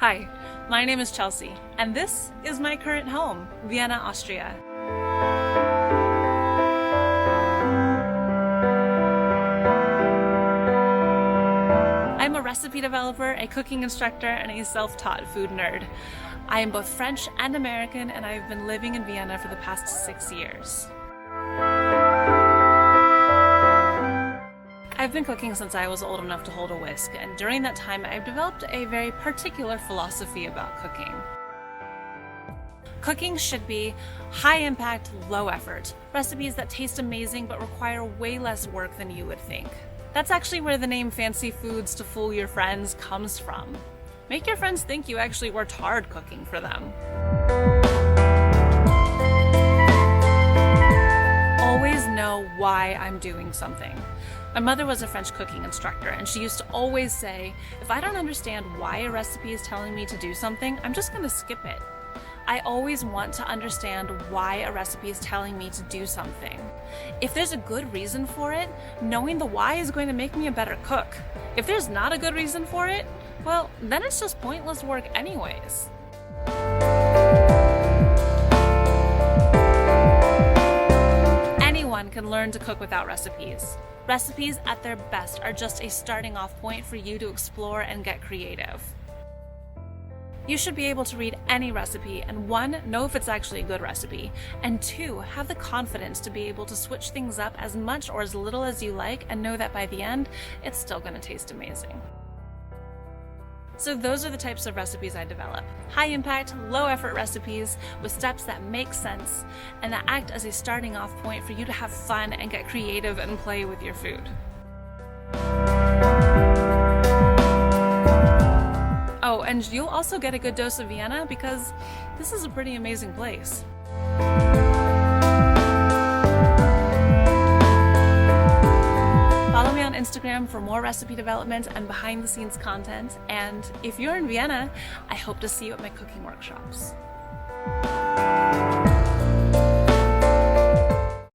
Hi, my name is Chelsea, and this is my current home, Vienna, Austria. I'm a recipe developer, a cooking instructor, and a self-taught food nerd. I am both French and American, and I've been living in Vienna for the past 6 years. I've been cooking since I was old enough to hold a whisk, and during that time I've developed a very particular philosophy about cooking. Cooking should be high impact, low effort. Recipes that taste amazing but require way less work than you would think. That's actually where the name Fancy Foods to Fool Your Friends comes from. Make your friends think you actually worked hard cooking for them. Always know why I'm doing something. My mother was a French cooking instructor, and she used to always say, if I don't understand why a recipe is telling me to do something, I'm just going to skip it. I always want to understand why a recipe is telling me to do something. If there's a good reason for it, knowing the why is going to make me a better cook. If there's not a good reason for it, well, then it's just pointless work anyways. Anyone can learn to cook without recipes. Recipes at their best are just a starting off point for you to explore and get creative. You should be able to read any recipe and 1, know if it's actually a good recipe, and 2, have the confidence to be able to switch things up as much or as little as you like and know that by the end, it's still going to taste amazing. So those are the types of recipes I develop. High impact, low effort recipes with steps that make sense and that act as a starting off point for you to have fun and get creative and play with your food. Oh, and you'll also get a good dose of Vienna because this is a pretty amazing place. Follow me on Instagram for more recipe development and behind the scenes content. And if you're in Vienna, I hope to see you at my cooking workshops.